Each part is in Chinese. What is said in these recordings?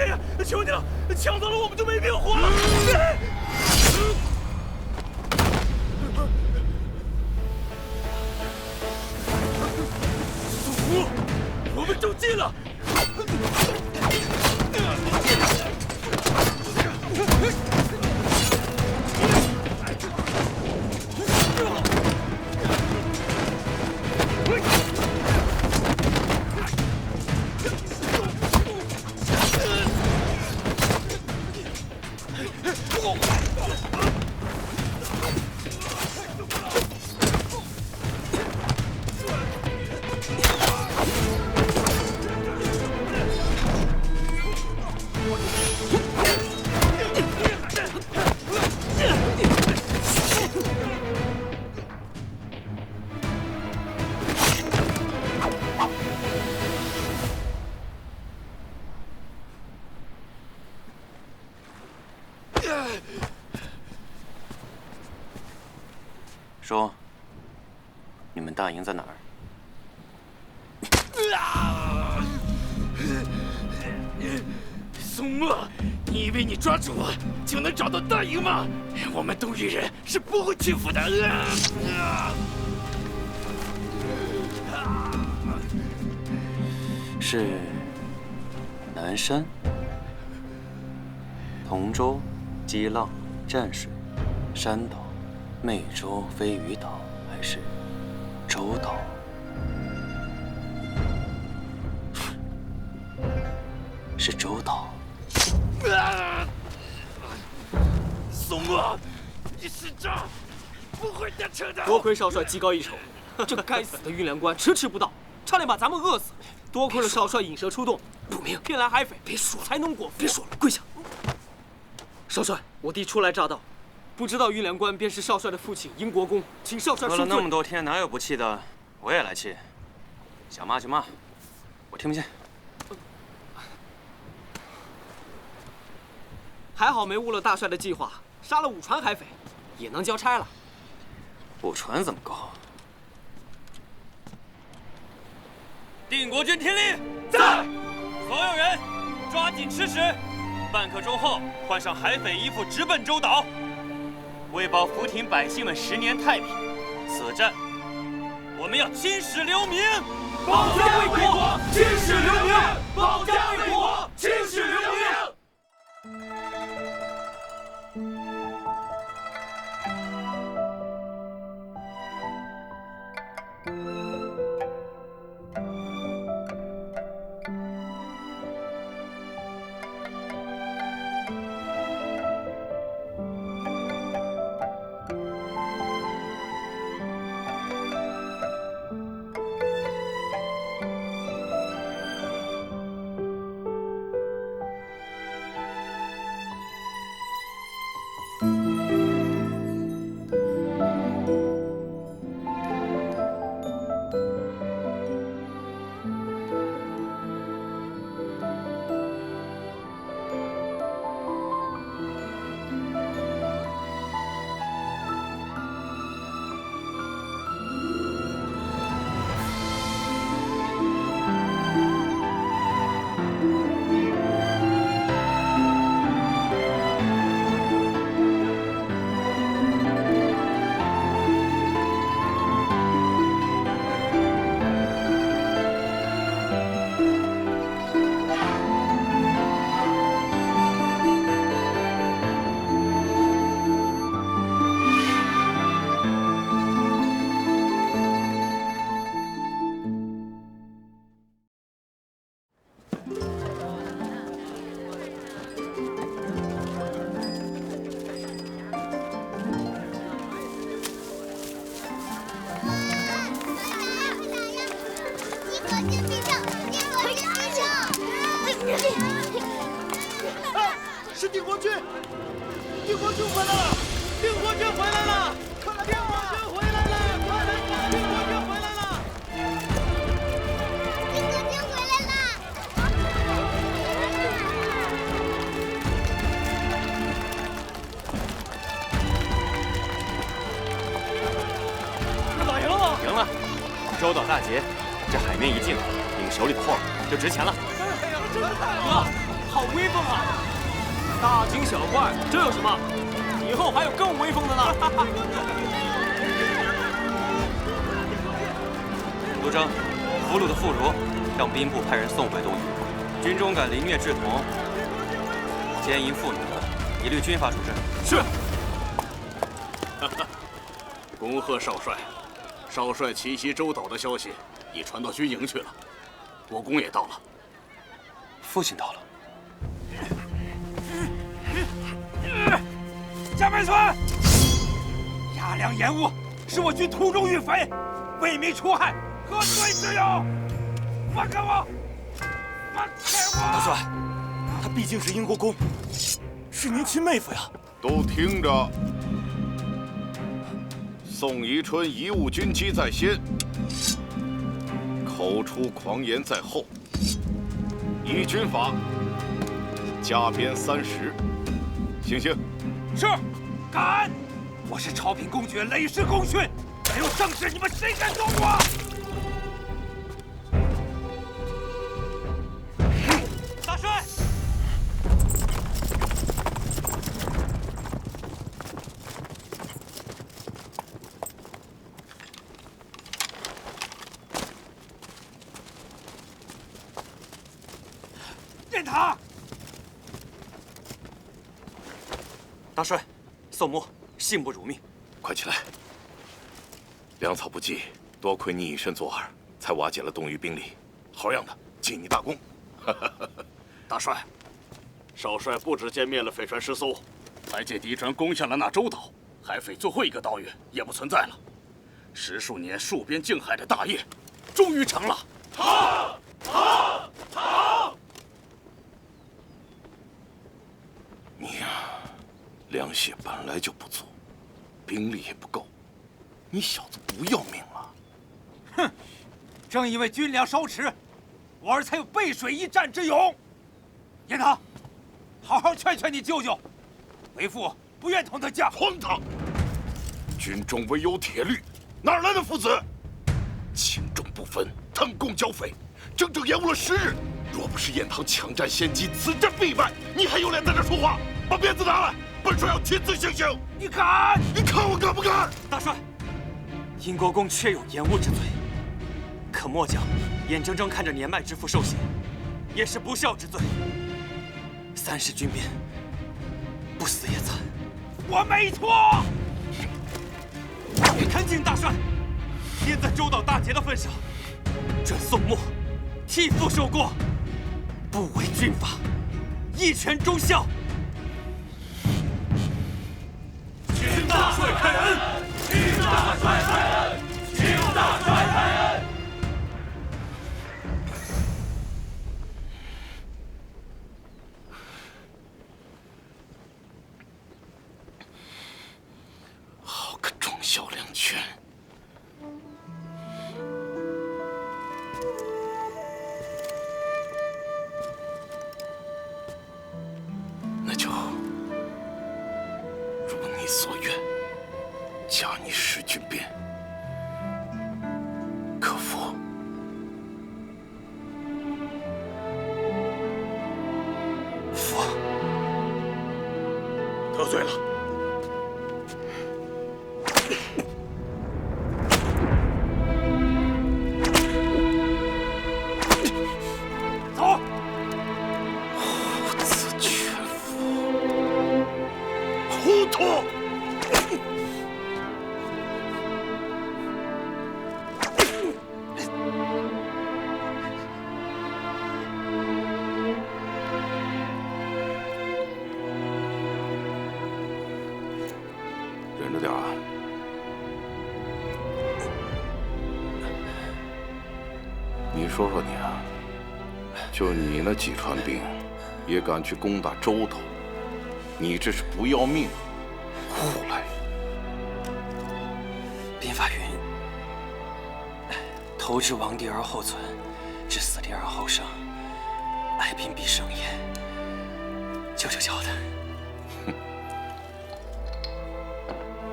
呀！求你了，抢走了我们就没命活了！宋武，我们中计了！ 说，你们大营在哪儿？宋墨，你以为你抓住我就能找到大营吗？我们东域人是不会屈服的。是南山、同州、激浪、战水、山岛、魅州、飞鱼岛，还是周岛？是周岛。宋墨，你是渣，不会得逞的。多亏少帅技高一筹，这该死的运粮官迟迟不到，差点把咱们饿死。多亏了少帅引蛇出洞，不明骗来海匪，别说了，才能果腹。别说了，跪下。少帅，我弟初来乍到，不知道运粮官便是少帅的父亲殷国公，请少帅恕罪。喝了那么多天，哪有不气的？我也来气。想骂就骂，我听不见。还好没误了大帅的计划，杀了5船海匪，也能交差了。5船怎么够？定国军听令，在！所有人抓紧吃食，半刻钟后换上海匪衣服，直奔周岛，为保福亭百姓们10年太平。此战，我们要青史留名，保家卫国，青史留名，保家卫国，青史留名。是定国军！定国军回来了！定国军回来了！定国军回来了！快来看，定国军回来了！定国军回来了！这打赢了吗？赢了！周岛大捷，这海面一静，领手里的货就值钱了。哥，好威风啊！大惊小怪，这有什么？以后还有更威风的呢。陆征，俘虏的妇孺让兵部派人送回东夷，军中敢凌虐稚童、奸淫妇女的，一律军法处置。是。恭贺少帅，少帅奇袭周岛的消息已传到军营去了，国公也到了。父亲到了。夏梅村，亚良延误，是我军途中遇匪，为民除害，何罪之有？放开我！放开我！大帅，他毕竟是英国公，是您亲妹夫呀。都听着。宋宜春贻误军机在先，口出狂言在后，依军法加鞭30。行刑。是，敢！我是朝平公爵，累世功勋，没有正事，你们谁敢动我？大帅，雁塔。大帅，宋墨幸不辱命，快起来！粮草不济，多亏你以身作饵，才瓦解了东夷兵力。好样的，记你大功！大帅，少帅不止歼灭了匪船10艘，还借敌船攻下了那周岛，海匪最后一个岛屿也不存在了。10数年戍边靖海的大业，终于成了。好！好！好！你呀，粮血本来就不足，兵力也不够，你小子不要命了？哼！正因为军粮稍迟，我儿才有背水一战之勇。雁塔，好好劝劝你舅舅，为父不愿同他嫁。荒唐！军中唯有铁律，哪来的父子？轻重不分，贪功剿匪，整整延误了10日。若不是雁堂抢占先机，此战必败。你还有脸在这说话？把鞭子拿来，本帅要亲自行刑！你敢？你看我敢不敢？大帅，英国公确有延误之罪，可末将眼睁睁看着年迈之父受刑，也是不孝之罪。30军变，不死也惨。我没错。恳请大帅，念在周岛大捷的份上，准宋墨替父受过，不违军法，一拳忠孝。请大帅开恩！请大帅开恩！请大帅开恩！好个忠孝两全！那就如你所愿，加你10军鞭，可否？父，得罪了。走。虎子犬夫，糊涂！忍着点啊！你说说你啊，就你那几船兵，也敢去攻打周岛？你这是不要命！胡来！兵法云：投之亡地而后存，置死地而后生。爱兵必生也。舅舅教的。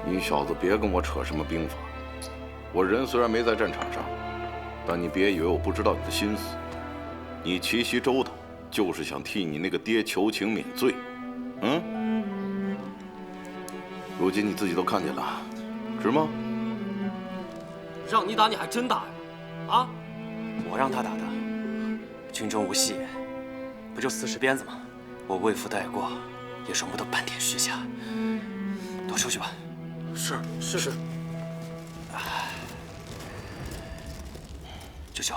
你小子别跟我扯什么兵法。我人虽然没在战场上，但你别以为我不知道你的心思。你奇袭周岛，就是想替你那个爹求情免罪，如今你自己都看见了，值吗？让你打你还真打呀？啊？我让他打的。军中无戏言，不就40鞭子吗？我为父带过，也容不得半点虚假。都出去吧。是。舅舅，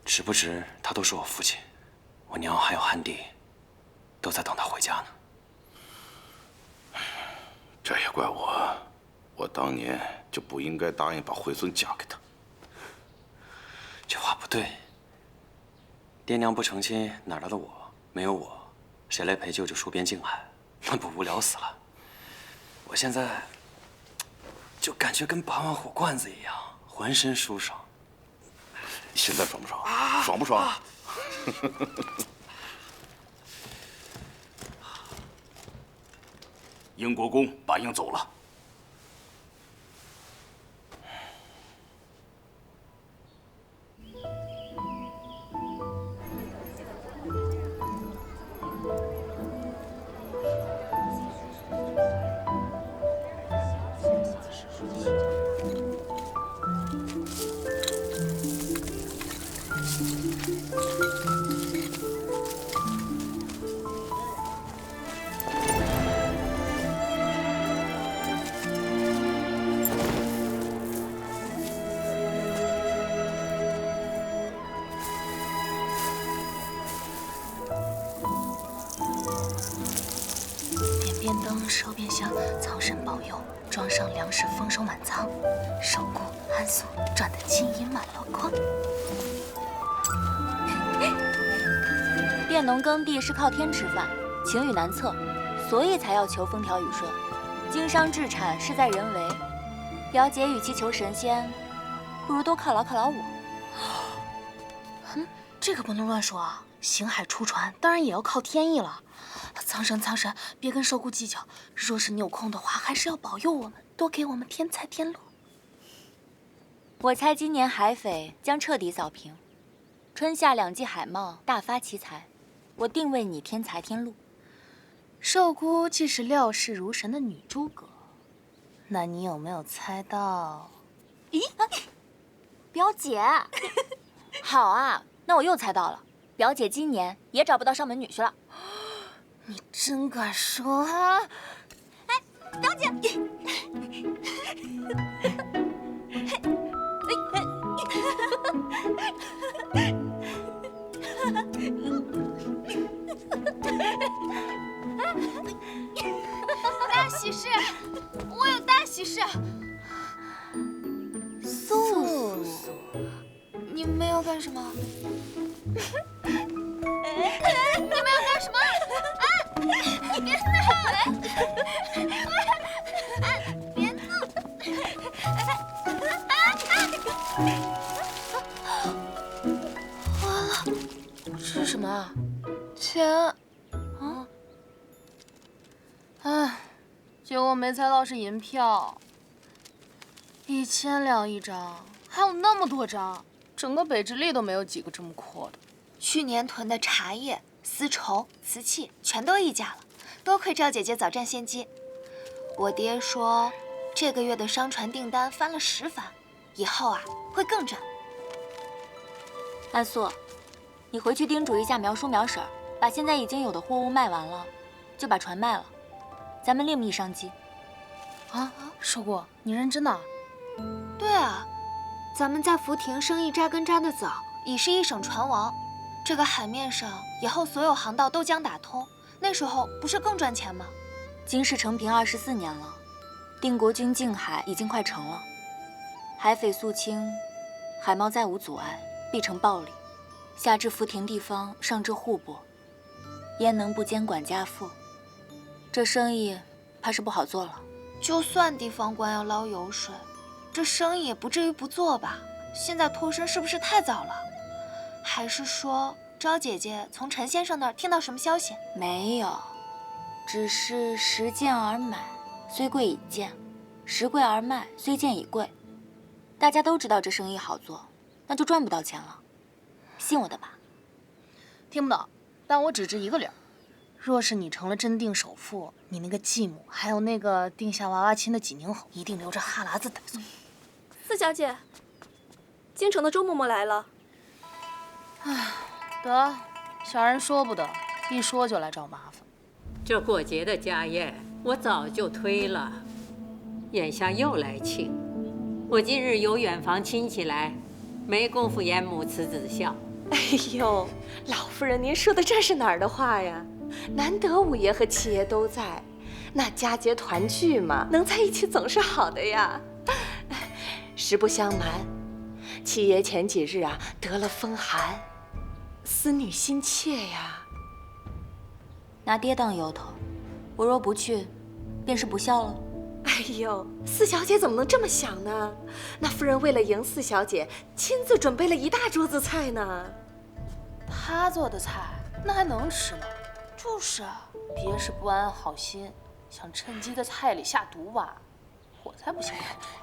值不值他都是我父亲，我娘还有汉弟，都在等他回家呢。这也怪我，我当年就不应该答应把惠孙嫁给他。这话不对。爹娘不成亲，哪来的我？没有我，谁来陪舅舅戍边境海？那不无聊死了。我现在就感觉跟拔完火罐子一样，浑身舒爽。现在爽不爽？爽不爽？英国公把鹰走了。点便灯，烧便香，苍生保佑，装上粮食，丰收满仓，守固安素，赚得金银满箩筐。佃农耕地是靠天吃饭，晴雨难测，所以才要求风调雨顺。经商制产事在人为，表姐与其求神仙，不如多犒劳犒劳我。这可不能乱说啊！行海出船，当然也要靠天意了。苍生，别跟寿姑计较。若是你有空的话，还是要保佑我们，多给我们添财添禄。我猜今年海匪将彻底扫平，春夏2季海贸大发其财，我定为你添财添禄。寿姑既是料事如神的女诸葛，那你有没有猜到？咦，表姐，好啊，那我又猜到了，表姐今年也找不到上门女婿了。你真敢说啊！哎，表姐，大喜事！我有大喜事！素素，你们要干什么？你们要干什么？啊！你别闹！别闹！完了，这是什么啊？钱。哎，结果没猜到是银票，1000两一张，还有那么多张，整个北直隶都没有几个这么阔的。去年囤的茶叶、丝绸、瓷器全都溢价了，多亏赵姐姐早占先机。我爹说，这个月的商船订单翻了10番，以后啊会更赚。安素，你回去叮嘱一下苗叔苗婶，把现在已经有的货物卖完了，就把船卖了，咱们另觅商机。啊，寿姑，你认真的？对啊，咱们在福亭生意扎根扎得早，已是一省船王。这个海面上以后所有航道都将打通，那时候不是更赚钱吗？京师成平24年了，定国军境海已经快成了，海匪肃清，海贸再无阻碍，必成暴利。下至福亭地方，上至户部，焉能不监管家父？这生意怕是不好做了。就算地方官要捞油水，这生意也不至于不做吧？现在脱身是不是太早了？还是说昭姐姐从陈先生那儿听到什么消息？没有，只是拾剑而买，虽贵已贱；拾贵而卖，虽贱已贵。大家都知道这生意好做，那就赚不到钱了。信我的吧？听不懂，但我只知一个理儿：若是你成了真定首富，你那个继母还有那个定下娃娃亲的济宁侯，一定流着哈喇子撣送。四小姐，京城的周嬷嬷来了。唉，得，小人说不得，一说就来找麻烦。这过节的家宴我早就推了，眼下又来请，我今日有远房亲戚来，没工夫演母慈子孝。哎呦，老夫人，您说的这是哪儿的话呀？难得五爷和七爷都在，那佳节团聚嘛，能在一起总是好的呀。实不相瞒，七爷前几日啊得了风寒，思女心切呀。拿爹当由头，我若不去，便是不孝了。哎呦，四小姐怎么能这么想呢？那夫人为了迎四小姐，亲自准备了一大桌子菜呢。她做的菜那还能吃吗？就是啊，别是不安好心，想趁机在菜里下毒吧？我才不信。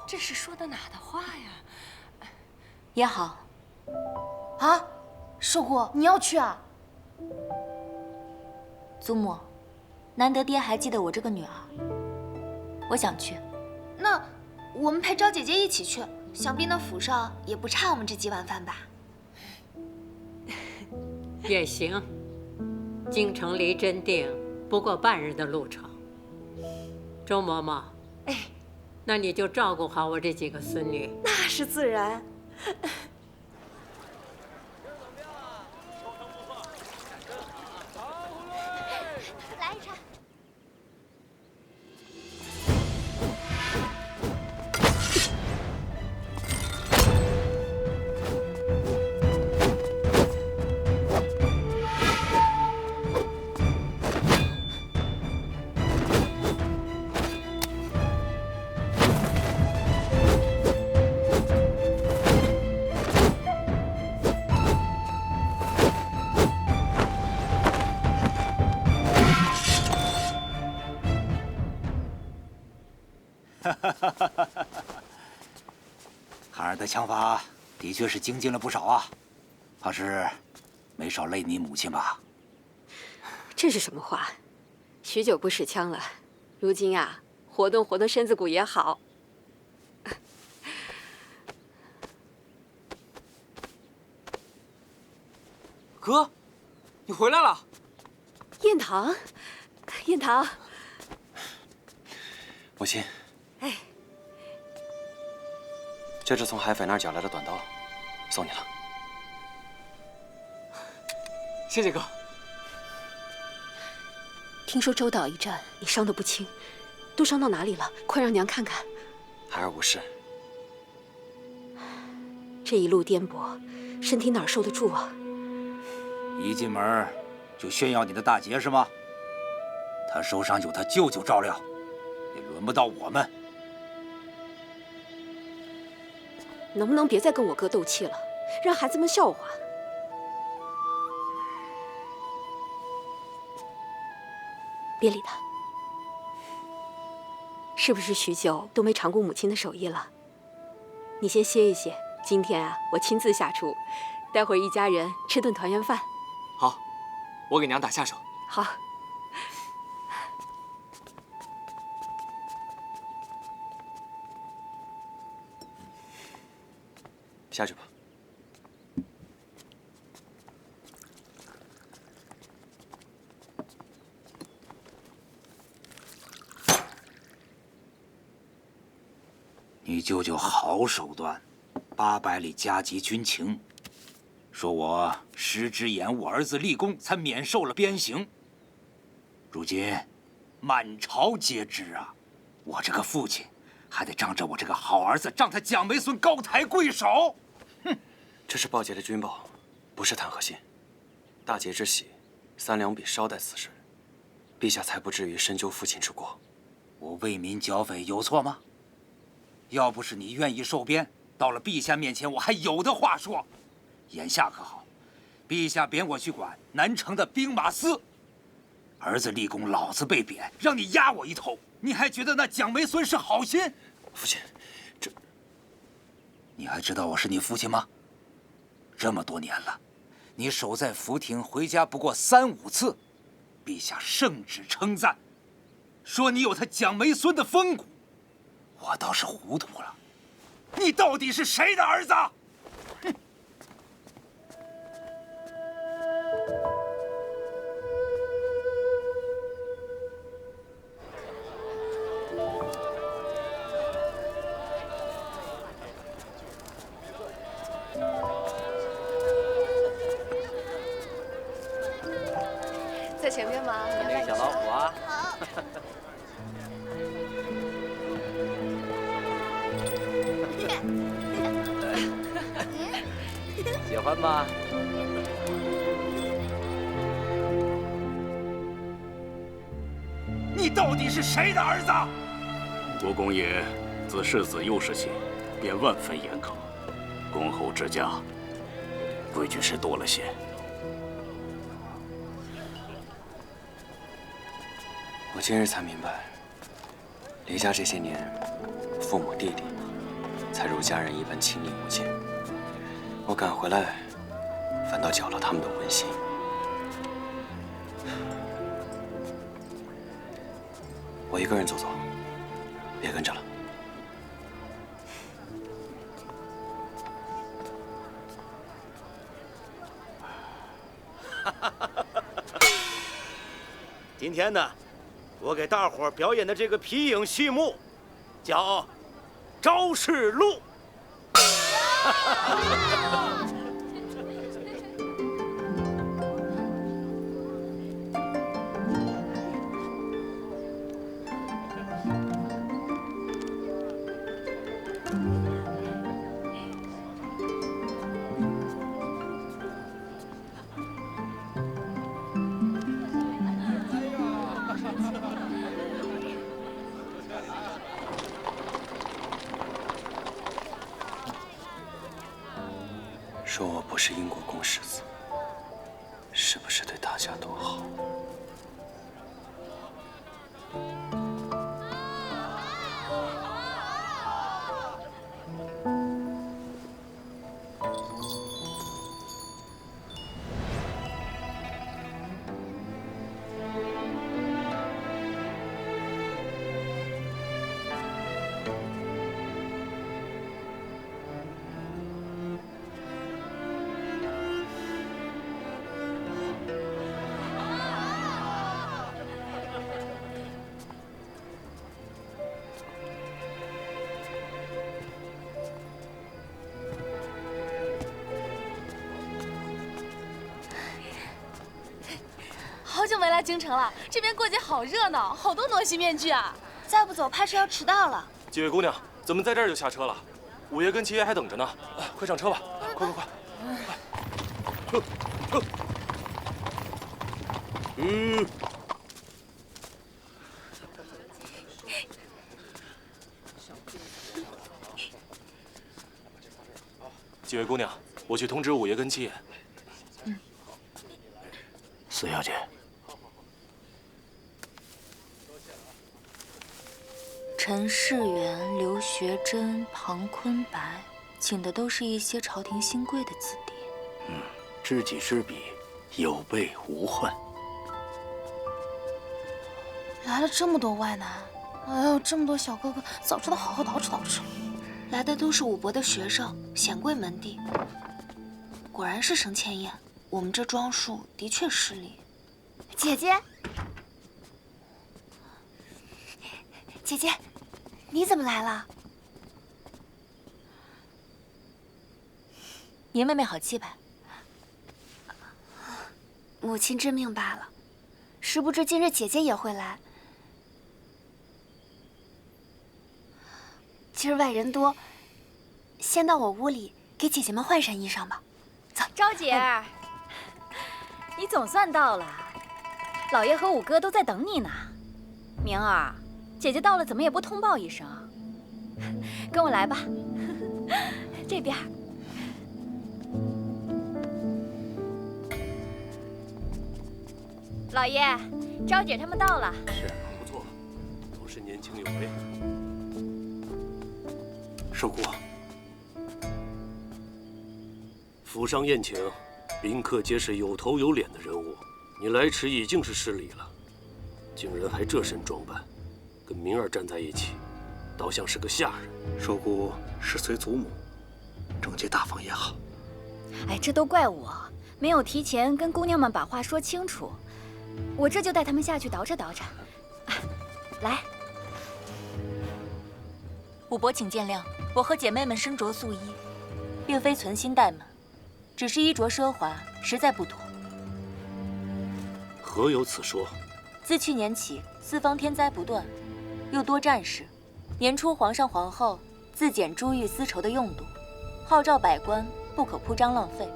这是说的哪的话呀？也好。啊，寿姑，你要去啊？祖母，难得爹还记得我这个女儿，我想去。那我们陪昭姐姐一起去，想必那府上也不差我们这几碗饭吧？也行，京城离真定不过半日的路程。周嬷嬷，哎，那你就照顾好我这几个孙女。那是自然。来一场。孩儿的枪法的确是精进了不少啊，怕是没少累你母亲吧？这是什么话？许久不使枪了，如今啊，活动活动身子骨也好。哥，你回来了。燕堂，燕堂，母亲，哎，这是从海匪那儿缴来的短刀，送你了。谢谢哥。听说周岛一战你伤得不轻，都伤到哪里了？快让娘看看。孩儿无事。这一路颠簸，身体哪受得住啊？一进门就炫耀你的大捷是吗？他受伤有他舅舅照料，也轮不到我们。能不能别再跟我哥斗气了，让孩子们笑话？别理他。是不是许久都没尝过母亲的手艺了？你先歇一歇，今天啊，我亲自下厨，待会儿一家人吃顿团圆饭。好，我给娘打下手。好。下去吧。你舅舅好手段，800里加急军情，说我失之延误儿子立功，才免受了鞭刑。如今满朝皆知啊，我这个父亲还得仗着我这个好儿子，仗他蒋梅孙高抬贵手。哼，这是报捷的军报，不是弹劾信。大节之喜，3两笔捎带此事，陛下才不至于深究父亲之过。我为民剿匪有错吗？要不是你愿意受鞭，到了陛下面前我还有的话说。眼下可好，陛下贬我去管南城的兵马司，儿子立功，老子被贬，让你压我一头，你还觉得那蒋梅孙是好心？父亲，你还知道我是你父亲吗？这么多年了，你守在福亭回家不过3、5次，陛下圣旨称赞，说你有他蒋梅孙的风骨，我倒是糊涂了。你到底是谁的儿子？哼！在前面吗？那个小老虎啊。好。喜欢吗？你到底是谁的儿子？国公爷自世子幼时起，便万分严苛，恭候之家，规矩是多了些。我今日才明白，离家这些年，父母弟弟才如家人一般亲昵无间。我赶回来，反倒搅了他们的温馨。我一个人走走，别跟着了。今天呢，我给大伙儿表演的这个皮影戏目，叫《招式录》。说我不是英国公世子，是不是对大家都好？好久没来京城了，这边过节好热闹，好多傩戏面具啊！再不走，怕是要迟到了。几位姑娘，怎么在这儿就下车了？五爷跟七爷还等着呢，快上车吧！快！几位姑娘，我去通知五爷跟七爷。四小姐。陈世元、刘学珍、庞坤白，请的都是一些朝廷新贵的子弟。知己知彼，有备无患。来了这么多外男，哎呦，这么多小哥哥，早知道好好捯饬捯饬。来的都是武伯的学生，显贵门第。果然是省千宴，我们这装束的确失礼。姐姐，姐姐，你怎么来了？您妹妹好气派。母亲知命罢了，实不知今日姐姐也会来。今儿外人多，先到我屋里给姐姐们换身衣裳吧。走，昭姐儿，你总算到了，老爷和五哥都在等你呢。明儿，姐姐到了怎么也不通报一声？跟我来吧，这边。老爷，昭姐他们到了。是，不错，都是年轻有为。寿姑，府上宴请，宾客皆是有头有脸的人物，你来迟已经是失礼了。竟然还这身装扮，跟明儿站在一起，倒像是个下人。寿姑是随祖母，整洁大方也好。哎，这都怪我没有提前跟姑娘们把话说清楚，我这就带他们下去捯饬捯饬。来，武伯请见谅，我和姐妹们身着素衣，并非存心怠慢，只是衣着奢华，实在不妥。何有此说？自去年起，四方天灾不断，又多战事。年初皇上皇后自检珠玉丝绸的用度，号召百官不可铺张浪费。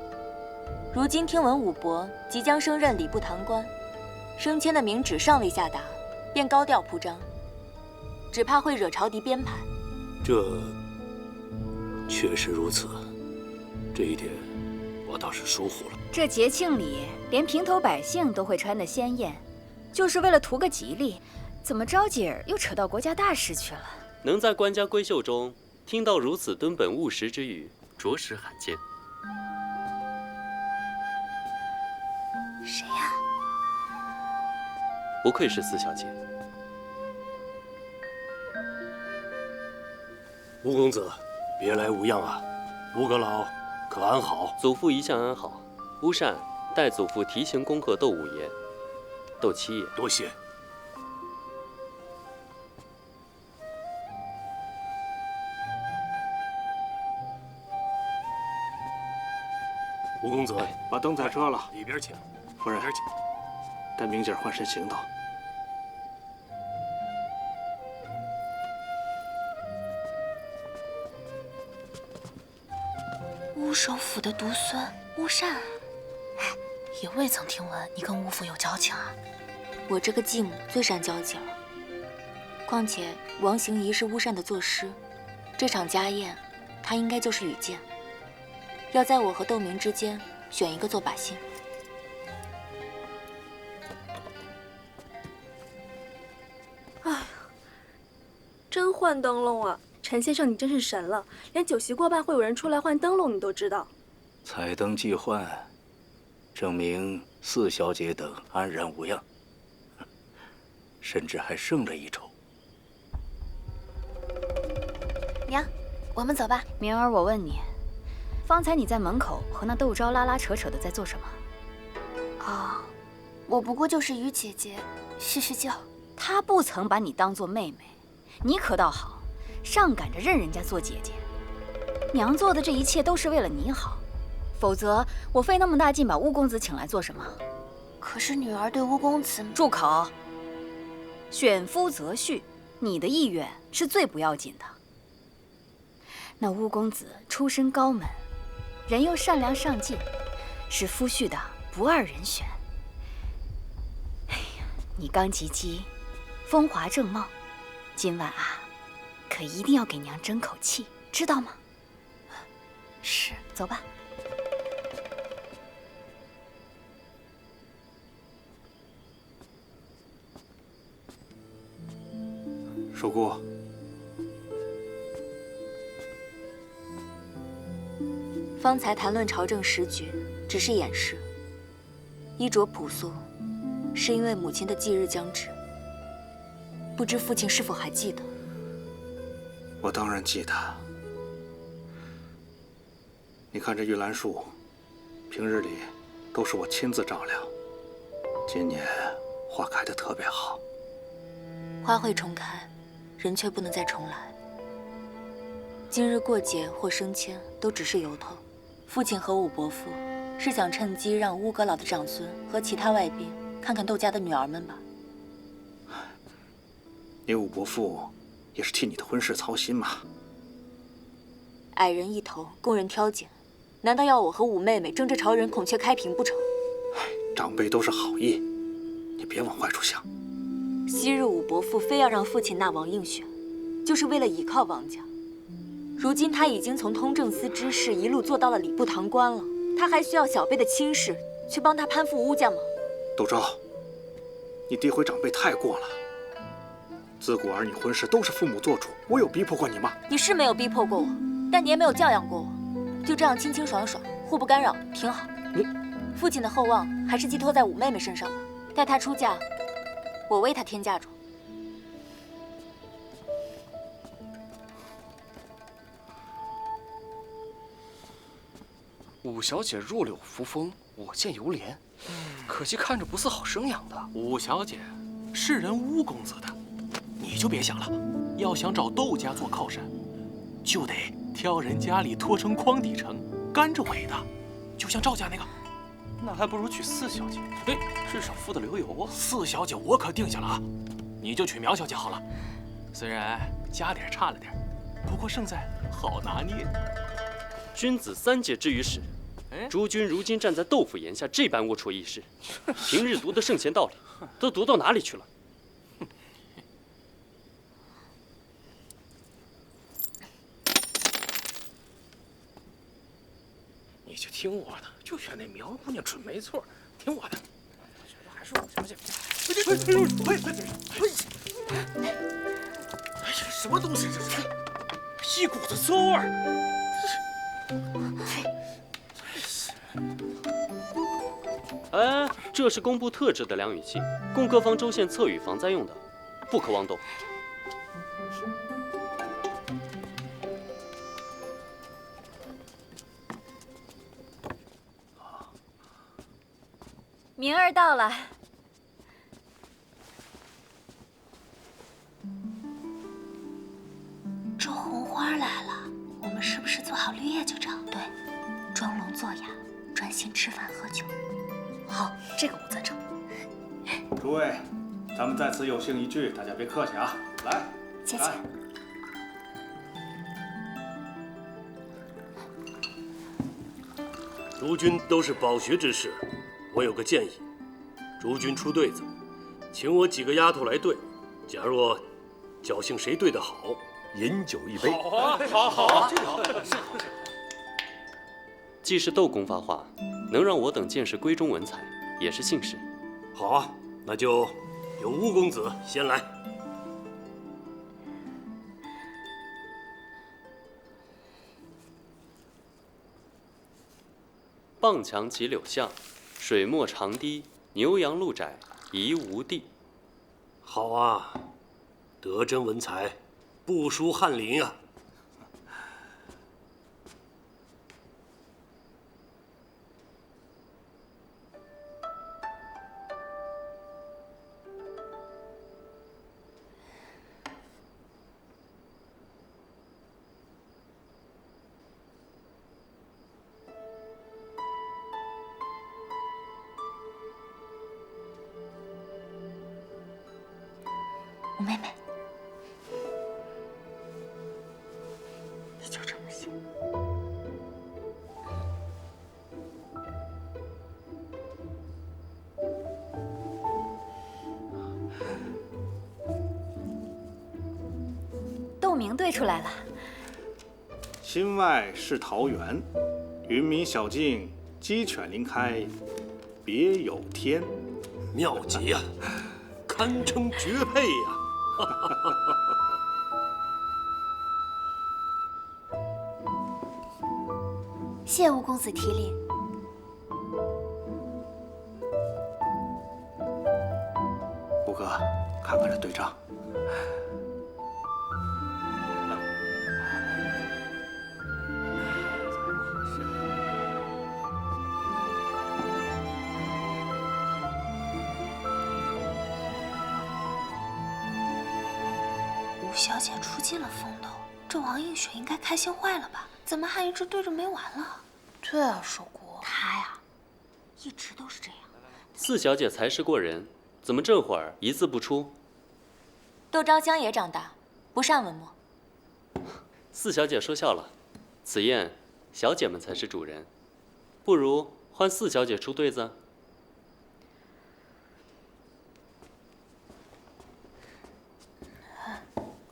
如今听闻武伯即将升任礼部堂官，升迁的明旨尚未下达，便高调铺张，只怕会惹朝敌编排。这确实如此，这一点我倒是疏忽了。这节庆里，连平头百姓都会穿得鲜艳，就是为了图个吉利，怎么着急儿又扯到国家大事去了？能在官家闺秀中听到如此敦本务实之语，着实罕见。谁呀？不愧是四小姐。吴公子，别来无恙啊！吴阁老可安好？祖父一向安好。乌善代祖父提前恭贺窦五爷、窦七爷。多谢。吴公子，把灯踩车了，里边请。夫人，带明姐换身行头。乌首府的独孙乌善，也未曾听闻你跟乌父有交情啊。我这个继母最善交际了。况且王行仪是乌善的作诗，这场家宴，他应该就是羽箭。要在我和窦明之间选一个做靶心。哎呀，真换灯笼啊！陈先生，你真是神了，连酒席过半会有人出来换灯笼，你都知道。彩灯既换，证明四小姐等安然无恙，甚至还胜了一筹。娘，我们走吧。明儿，我问你，方才你在门口和那窦昭拉拉扯扯的在做什么？哦，我不过就是与姐姐叙叙旧。她不曾把你当做妹妹，你可倒好，上赶着认人家做姐姐。娘做的这一切都是为了你好，否则我费那么大劲把乌公子请来做什么？可是女儿对乌公子……住口！选夫择婿，你的意愿是最不要紧的。那乌公子出身高门，人又善良上进，是夫婿的不二人选。哎呀，你刚及笄，风华正茂，今晚啊，可一定要给娘争口气，知道吗？是，走吧。寿姑，方才谈论朝政时局，只是掩饰。衣着朴素，是因为母亲的忌日将至。不知父亲是否还记得？我当然记得。你看这玉兰树，平日里都是我亲自照料，今年花开得特别好。花会重开，人却不能再重来。今日过节或升迁都只是由头。父亲和武伯父是想趁机让乌阁老的长孙和其他外宾看看窦家的女儿们吧。你武伯父也是替你的婚事操心嘛。矮人一头，供人挑拣，难道要我和五妹妹争着朝人孔雀开屏不成？长辈都是好意，你别往坏处想。昔日武伯父非要让父亲纳王应选，就是为了倚靠王家。如今他已经从通政司知事一路做到了礼部堂官了，他还需要小辈的亲事去帮他攀附乌家吗？窦昭，你诋毁长辈太过了。自古儿女婚事都是父母做主，我有逼迫过你吗？你是没有逼迫过我，但你也没有教养过我，就这样清清爽爽，互不干扰，挺好。父亲的厚望还是寄托在五妹妹身上吧。待她出嫁，我为她添嫁妆。五小姐弱柳扶风，我见犹怜，可惜看着不似好生养的。五小姐是人乌公子的，你就别想了。要想找窦家做靠山，就得挑人家里拖成筐底成，干着尾的，就像赵家那个。那还不如娶四小姐，哎，至少付得流油啊。四小姐我可定下了啊，你就娶苗小姐好了。虽然家底差了点，不过胜在好拿捏。君子3戒之于始，诸君如今站在豆腐檐下，这般龌龊议事，平日读的圣贤道理，都读到哪里去了？你就听我的，就选那苗姑娘准没错，听我的。我觉得还是五小姐。哎呀，什么东西这是？一股子馊味儿。哎，这是工部特制的量语器，供各方州县测语防灾用的，不可妄动。明儿到了。周红花来了，我们是不是做好绿叶就找？对，装聋作哑，专心吃饭喝酒。好，这个我赞成。诸位，咱们在此有幸一聚，大家别客气啊！来，谢谢。诸君都是饱学之士，我有个建议，诸君出对子，请我几个丫头来对。假若侥幸谁对得好，饮酒一杯。好啊，好，这个好。既是窦公发话，能让我等见识闺中文采，也是幸事。好啊，那就由乌公子先来。傍墙起柳下，水墨长堤，牛羊路窄，疑无地。好啊，德真文才，不输翰林啊。五妹妹，你就这么想。窦明对出来了。心外是桃源，云迷小径，鸡犬临开，别有天。妙极呀，堪称绝配呀！谢吴公子提领。吴哥，看看这对账。吴小姐出尽了风头，这王映雪应该开心坏了吧？怎么还一直对着没完了？对啊，寿姑，她呀，一直都是这样。四小姐才识过人，怎么这会儿一字不出？窦昭江也长大，不善文墨。四小姐说笑了，此宴小姐们才是主人，不如换四小姐出对子。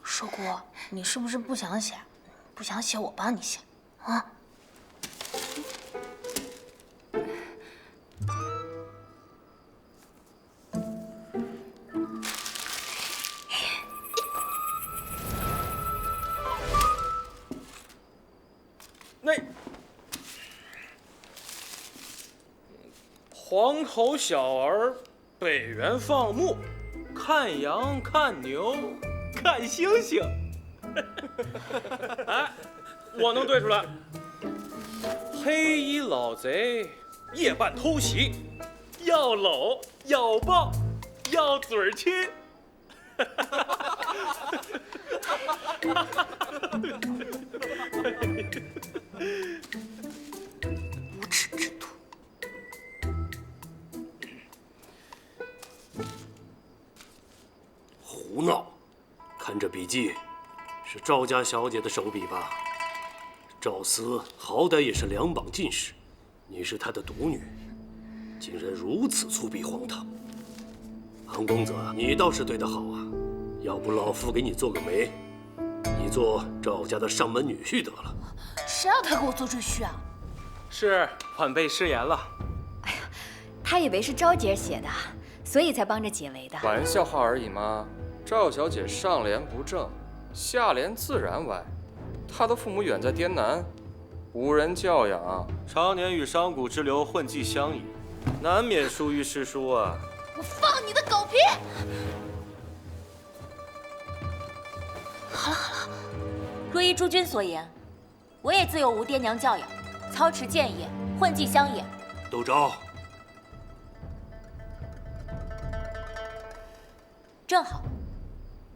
寿姑，你是不是不想写？不想写，我帮你写啊。黄头小儿北园放牧，看羊看牛看星星。哎，我能对出来。黑衣老贼夜半偷袭，要搂要抱要嘴亲。无耻之徒！胡闹！看这笔记，是赵家小姐的手笔吧？赵思好歹也是2榜进士，你是她的独女，竟然如此粗鄙荒唐！韩公子，你倒是对她好啊，要不老夫给你做个媒，你做赵家的上门女婿得了。谁让他给我做赘婿啊？是晚辈失言了。他以为是昭姐写的，所以才帮着解围的。玩笑话而已嘛。赵小姐上联不正，下联自然歪。她的父母远在滇南，无人教养，常年与商贾之流混迹相宜，难免疏于诗书啊。我放你的狗屁！好了好了，若依诸君所言，我也自幼无爹娘教养，操持剑业，混迹乡野。窦昭，正好，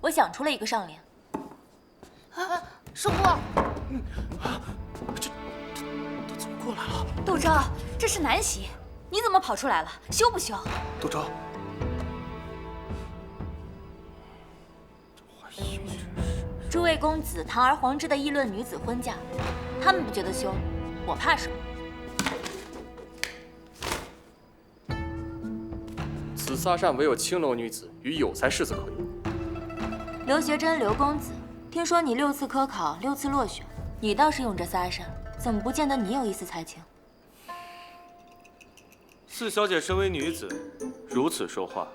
我想出了一个上联。啊，师傅！这怎么过来了？窦昭，这是南袭，你怎么跑出来了？羞不羞？窦昭，诸位公子堂而皇之的议论女子婚嫁，他们不觉得羞，我怕什么？此仨扇唯有青楼女子与有才士子可用。刘学珍，刘公子，听说你6次科考6次落选，你倒是用这仨扇，怎么不见得你有一丝才情？四小姐身为女子，如此说话，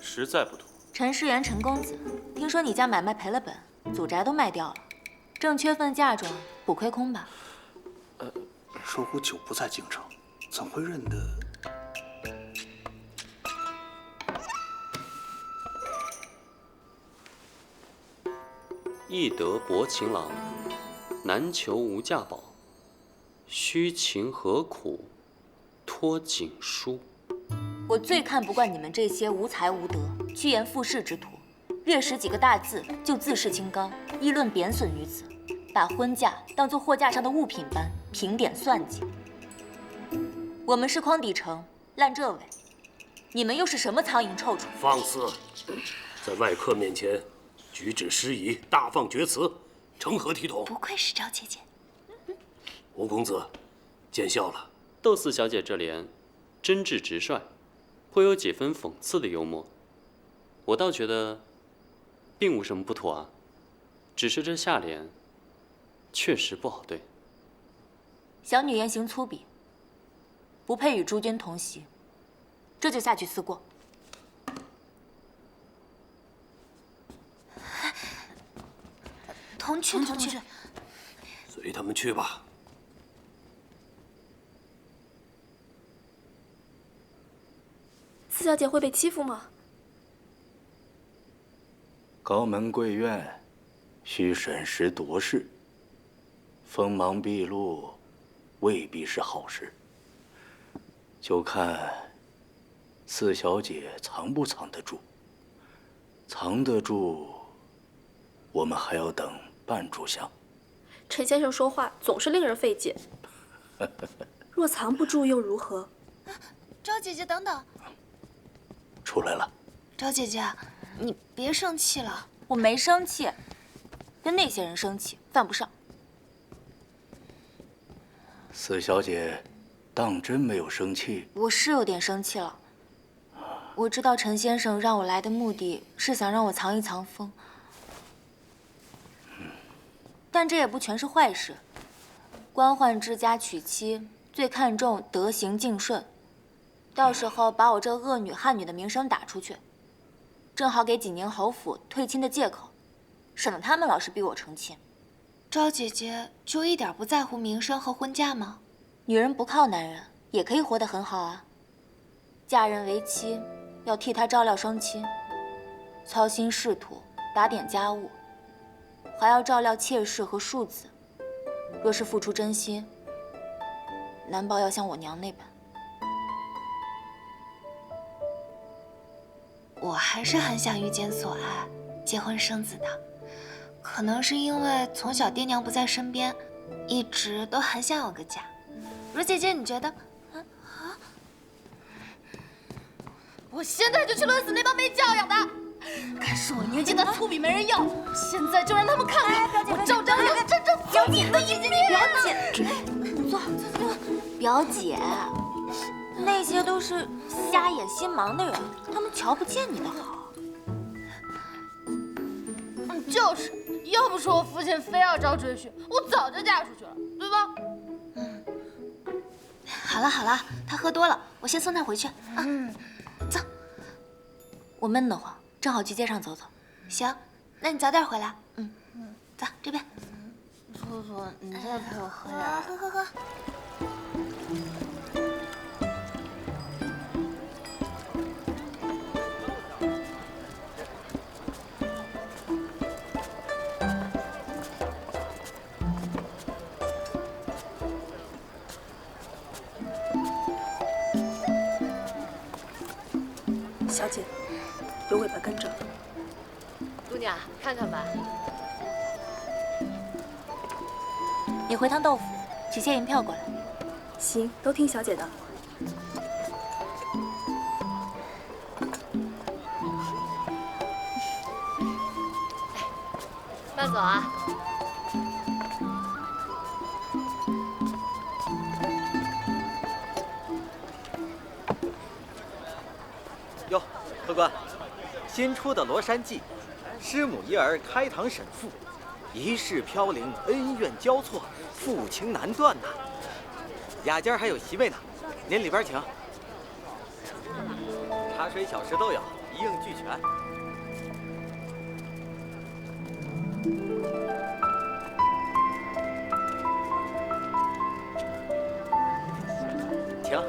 实在不妥。陈世元，陈公子，听说你家买卖赔了本，祖宅都卖掉了，正缺份嫁妆，补亏空吧？说我久不在京城，怎会认得？易得薄情郎，难求无价宝。须情何苦，托锦书。我最看不惯你们这些无才无德、趋炎附势之徒，略识几个大字就自视清高，议论贬损女子，把婚嫁当作货架上的物品般评点算计。我们是匡底城，烂这尾，你们又是什么苍蝇臭虫？放肆！在外客面前举止失仪，大放厥词，成何体统？不愧是赵姐姐。吴公子，见笑了。窦四小姐这联真挚直率，颇有几分讽刺的幽默。我倒觉得并无什么不妥啊，只是这下联确实不好对。小女言行粗鄙，不配与诸君同席，这就下去思过。同去，同去。随他们去吧。四小姐会被欺负吗？高门贵院，需审时度势。锋芒毕露，未必是好事。就看四小姐藏不藏得住。藏得住，我们还要等半炷香。陈先生说话总是令人费解。若藏不住又如何？赵姐姐，等等。出来了。赵姐姐，你别生气了。我没生气，跟那些人生气犯不上。四小姐，当真没有生气？我是有点生气了。我知道陈先生让我来的目的是想让我藏一藏风，但这也不全是坏事。官宦之家娶妻，最看重德行敬顺。到时候把我这恶女汉女的名声打出去，正好给济宁侯府退亲的借口，省得他们老是逼我成亲。赵姐姐就一点不在乎名声和婚嫁吗？女人不靠男人也可以活得很好啊。嫁人为妻，要替他照料双亲，操心仕途，打点家务，还要照料妾室和庶子。若是付出真心，难保要像我娘那般。我还是很想遇见所爱，结婚生子的。可能是因为从小爹娘不在身边，一直都很想有个家。如姐姐，你觉得？我现在就去论死那帮没教养的！看是我年纪大粗鄙没人要，现在就让他们看看我赵章有真正聪明的一面。表姐，坐。表姐，那些都是瞎眼心盲的人，他们瞧不见你的好。就是，要不是我父亲非要招赘婿，我早就嫁出去了，对吧？好了好了，他喝多了，我先送他回去啊。走。我闷得慌，正好去街上走走。行，那你早点回来。走这边。兔兔，你再陪我喝点。喝。小姐，有尾巴跟着。姑娘，看看吧。你回趟豆腐，取些银票过来。行，都听小姐的。慢走啊。哟，客官，新出的《罗山记》，师母一儿开堂审父，一世飘零，恩怨交错，父情难断呐。雅间还有席位呢，您里边请。茶水小食都有，一应俱全。请。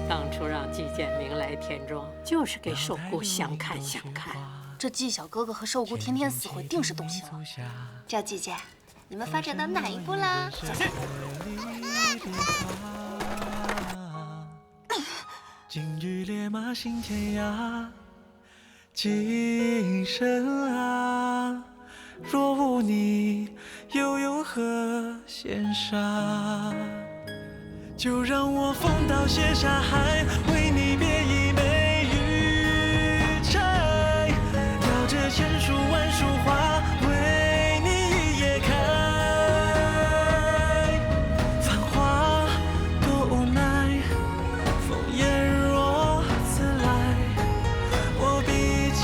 当初让季建明来田庄，就是给寿姑相看相看。这季小哥哥和寿姑天天死会，定是动心了。赵姐姐，你们发展到哪一步啦？小心！今日烈马行天涯，今生啊，若无你，又有何羡煞？就让我风刀写下海，为你别一枚玉钗，摇着千树万树花，为你一夜开。繁华多无奈，烽烟若自来，我必将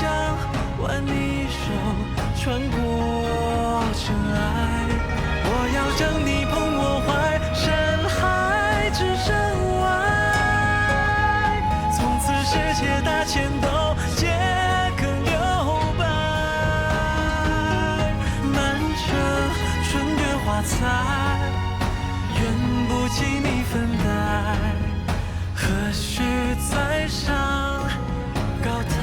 挽你手，穿过尘埃。我要将你捧我怀，山海之身外，从此世界大千都皆可留白。满城春月花彩，愿不及你分担，何须再上高台。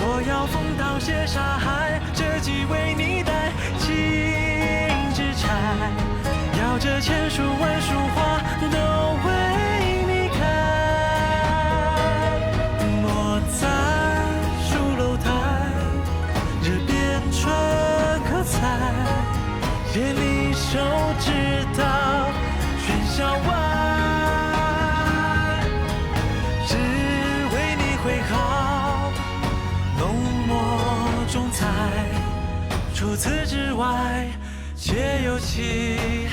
我要风刀写沙海，这季为你戴金枝钗，摇着千树万树花，都为你开。莫在书楼台，这边春可采，借你手指到喧嚣外，只为你挥毫，浓墨重彩。除此之外，皆有情。